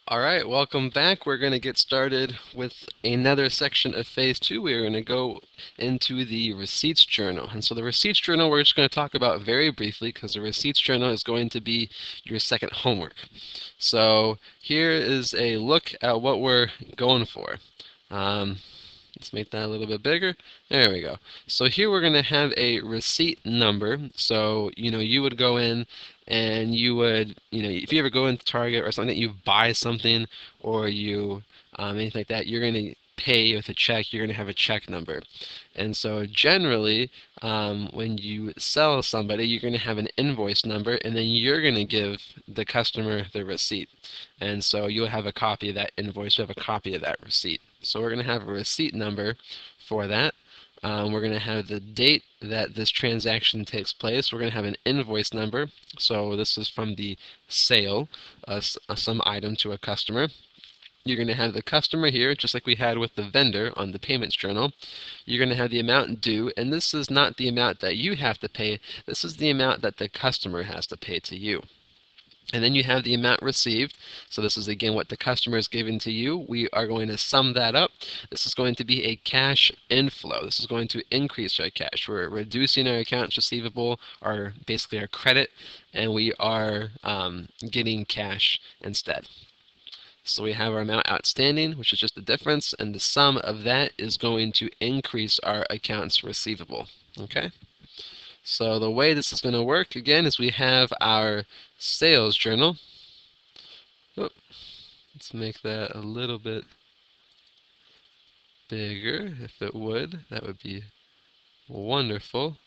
All right, welcome back. We're going to get started with another section of Phase 2. We're going to go into the Receipts Journal. And so the Receipts Journal we're just going to talk about very briefly because the Receipts Journal is going to be your second homework. So here is a look at what we're going for. Um, Let's make that a little bit bigger. There we go. So here we're going to have a receipt number. So, you would go in and you would, if you ever go into Target or something, you buy something or you, anything like that, you're going to pay with a check, you're going to have a check number. And so generally, when you sell somebody, you're going to have an invoice number, and then you're going to give the customer the receipt. And so you'll have a copy of that invoice, you'll have a copy of that receipt. So we're going to have a receipt number for that. We're going to have the date that this transaction takes place. We're going to have an invoice number. So this is from the sale of some item to a customer. You're going to have the customer here, just like we had with the vendor on the payments journal. You're going to have the amount due, and this is not the amount that you have to pay. This is the amount that the customer has to pay to you. And then you have the amount received. So this is again what the customer is giving to you. We are going to sum that up. This is going to be a cash inflow. This is going to increase our cash. We're reducing our accounts receivable, or basically our credit, and we are getting cash instead. So we have our amount outstanding, which is just the difference, and the sum of that is going to increase our accounts receivable. Okay? So the way this is going to work, again, is we have our sales journal. Oh, let's make that a little bit bigger, if it would. That would be wonderful.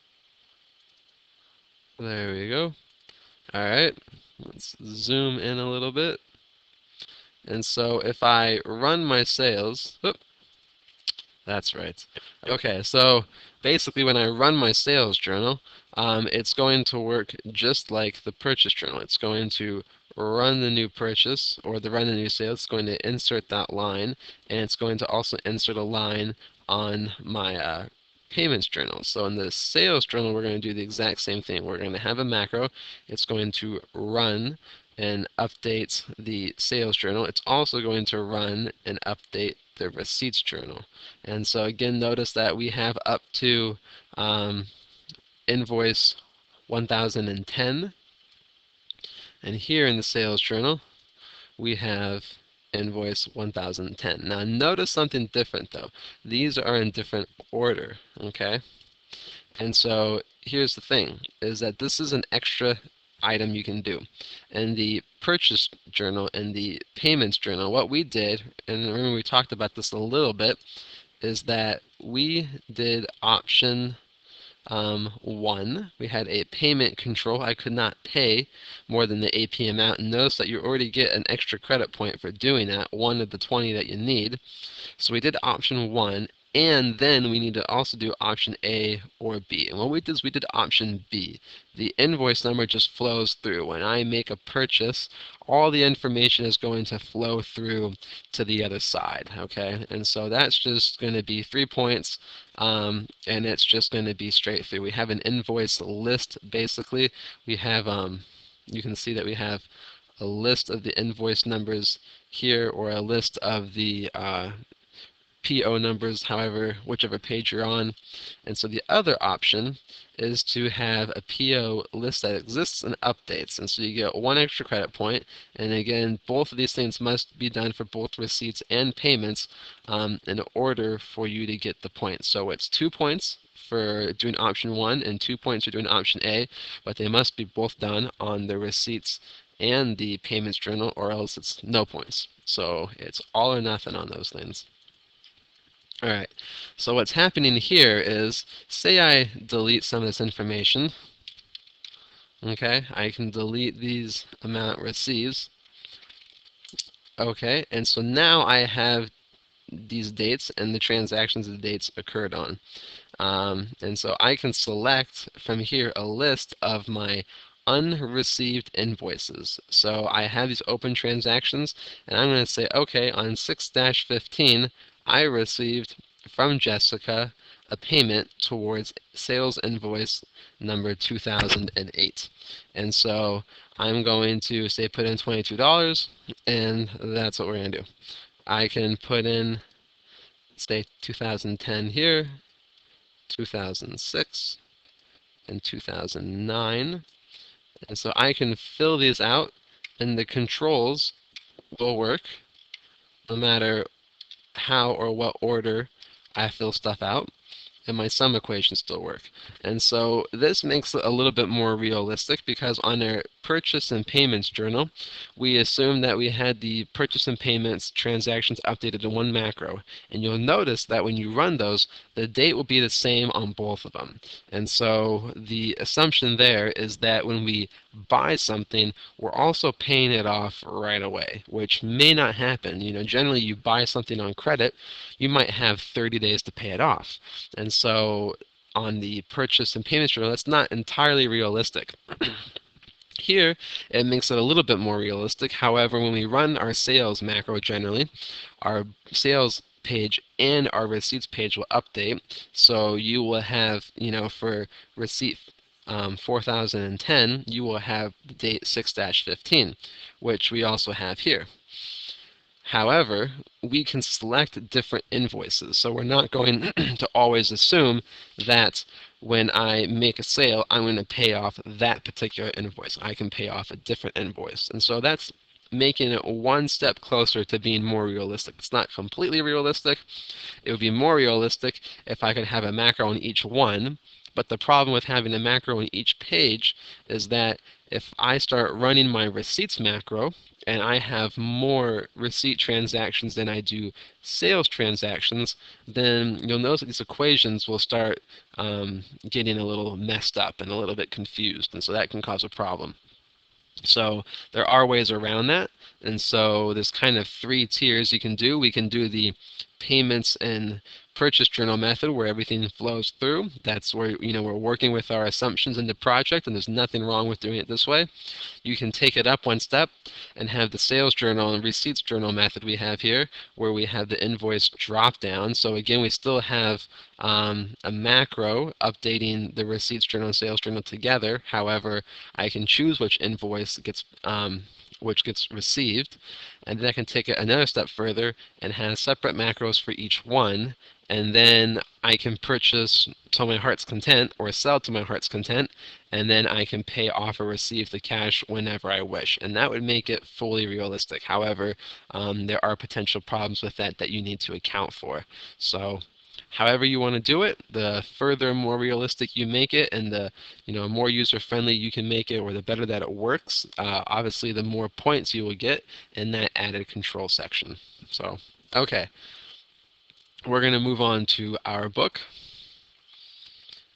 There we go. All right, let's zoom in a little bit. And so if I run my sales, that's right. Okay, so basically when I run my sales journal, it's going to work just like the purchase journal. It's going to run the new purchase or run the new sales. It's going to insert that line, and it's going to also insert a line on my payments journal. So in the sales journal, we're going to do the exact same thing. We're going to have a macro. It's going to run and update the sales journal. It's also going to run and update the receipts journal. And so again, notice that we have up to invoice 1010. And here in the sales journal, we have invoice 1010. Now notice something different though. These are in different order, okay? And so here's the thing, is that this is an extra item you can do. In the purchase journal and the payments journal, what we did, and remember we talked about this a little bit, is that we did option 1. We had a payment control. I could not pay more than the AP amount. And notice that you already get an extra credit point for doing that, 1 of the 20 that you need. So we did option 1, and then we need to also do option A or B. And what we did is we did option B. The invoice number just flows through. When I make a purchase, all the information is going to flow through to the other side, okay? And so that's just going to be 3 points, and it's just going to be straight through. We have an invoice list, basically. We have, you can see that we have a list of the invoice numbers here, or a list of the PO numbers, however, whichever page you're on. And so the other option is to have a PO list that exists and updates. And so you get 1 extra credit point. And again, both of these things must be done for both receipts and payments in order for you to get the points. So it's 2 points for doing option 1 and 2 points for doing option A, but they must be both done on the receipts and the payments journal, or else it's no points. So it's all or nothing on those things. All right, so what's happening here is, say I delete some of this information. Okay, I can delete these amount receives. Okay, and so now I have these dates and the transactions the dates occurred on. And so I can select from here a list of my unreceived invoices. So I have these open transactions, and I'm going to say, okay, on 6-15, I received from Jessica a payment towards sales invoice number 2008. And so I'm going to say put in $22, and that's what we're going to do. I can put in, say, 2010 here, 2006, and 2009. And so I can fill these out, and the controls will work no matter how or what order I fill stuff out, and my sum equations still work. And so this makes it a little bit more realistic because on our purchase and payments journal, we assume that we had the purchase and payments transactions updated in one macro. And you'll notice that when you run those, the date will be the same on both of them. And so the assumption there is that when we buy something, we're also paying it off right away, which may not happen. Generally you buy something on credit, you might have 30 days to pay it off. And so on the purchase and payments journal, that's not entirely realistic. Here, it makes it a little bit more realistic. However, when we run our sales macro generally, our sales page and our receipts page will update. So you will have, for receipt 4010, you will have the date 6-15, which we also have here. However, we can select different invoices. So we're not going to always assume that when I make a sale, I'm going to pay off that particular invoice. I can pay off a different invoice. And so that's making it one step closer to being more realistic. It's not completely realistic. It would be more realistic if I could have a macro on each one. But the problem with having a macro on each page is that if I start running my receipts macro, and I have more receipt transactions than I do sales transactions, then you'll notice that these equations will start getting a little messed up and a little bit confused, and so that can cause a problem. So there are ways around that, and so there's kind of three tiers you can do. We can do the payments and purchase journal method where everything flows through. That's where we're working with our assumptions in the project, and there's nothing wrong with doing it this way. You can take it up one step and have the sales journal and receipts journal method we have here, where we have the invoice drop down. So again, we still have a macro updating the receipts journal and sales journal together. However, I can choose which invoice gets received, and then I can take it another step further and have separate macros for each one, and then I can purchase to my heart's content or sell to my heart's content, and then I can pay off or receive the cash whenever I wish. And that would make it fully realistic. However, there are potential problems with that you need to account for. So however you want to do it, the further more realistic you make it, and the more user-friendly you can make it, or the better that it works, obviously the more points you will get in that added control section. So, okay, we're going to move on to our book,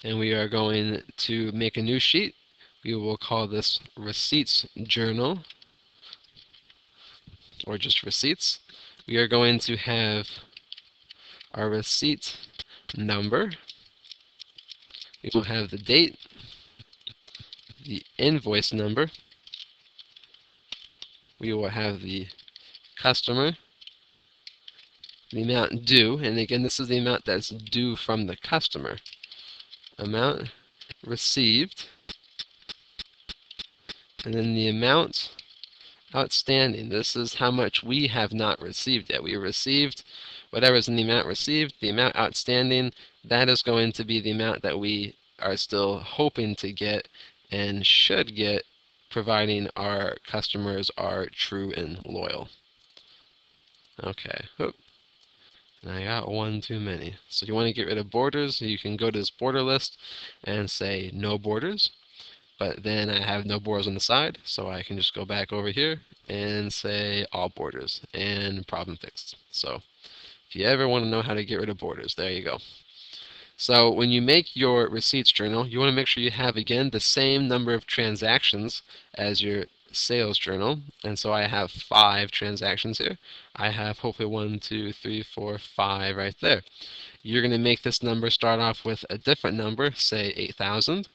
and we are going to make a new sheet. We will call this Receipts Journal, or just Receipts. We are going to have our receipt number. We will have the date, the invoice number. We will have the customer, the amount due, and again, this is the amount that's due from the customer. Amount received, and then the amount outstanding. This is how much we have not received yet. We received whatever is in the amount received. The amount outstanding, that is going to be the amount that we are still hoping to get and should get, providing our customers are true and loyal. Okay. Oop. And I got one too many. So if you want to get rid of borders, you can go to this border list and say no borders. But then I have no borders on the side, so I can just go back over here and say all borders, and problem fixed. So if you ever want to know how to get rid of borders, there you go. So when you make your receipts journal, you want to make sure you have, again, the same number of transactions as your sales journal. And so I have 5 transactions here. I have hopefully 1, 2, 3, 4, 5 right there. You're going to make this number start off with a different number, say 8,000.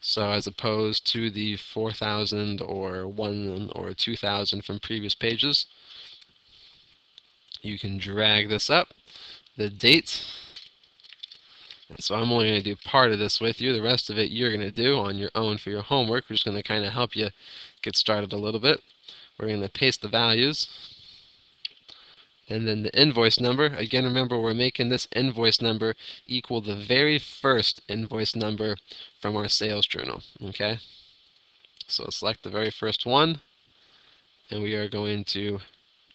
So as opposed to the 4,000 or 1 or 2,000 from previous pages, you can drag this up. The date So I'm only going to do part of this with you. The rest of it you're going to do on your own for your homework. We're just going to kind of help you get started a little bit. We're going to paste the values. And then the invoice number. Again, remember we're making this invoice number equal the very first invoice number from our sales journal. Okay? So select the very first one. And we are going to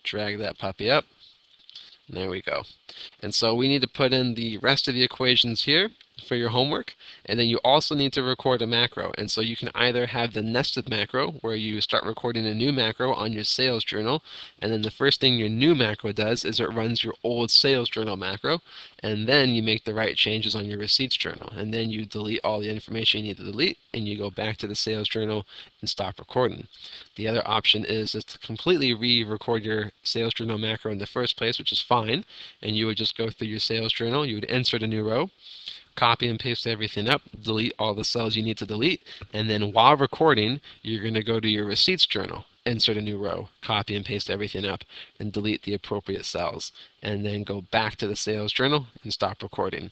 drag that puppy up. And there we go. And so we need to put in the rest of the equations here for your homework, and then you also need to record a macro. And so you can either have the nested macro, where you start recording a new macro on your sales journal, and then the first thing your new macro does is it runs your old sales journal macro, and then you make the right changes on your receipts journal, and then you delete all the information you need to delete, and you go back to the sales journal and stop recording. The other option is just to completely re-record your sales journal macro in the first place, which is fine, and you would just go through your sales journal, you would insert a new row, copy and paste everything up, delete all the cells you need to delete, and then while recording, you're going to go to your receipts journal, insert a new row, copy and paste everything up, and delete the appropriate cells, and then go back to the sales journal and stop recording.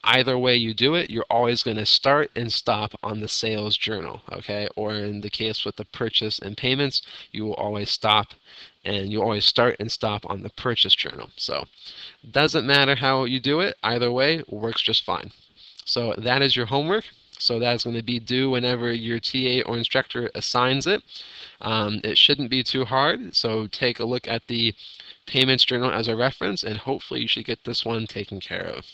Either way you do it, you're always going to start and stop on the sales journal, okay? Or in the case with the purchase and payments, you will always stop and you always start and stop on the purchase journal. So doesn't matter how you do it, either way works just fine. So that is your homework. So that's going to be due whenever your TA or instructor assigns it. It shouldn't be too hard, so take a look at the payments journal as a reference, and hopefully you should get this one taken care of.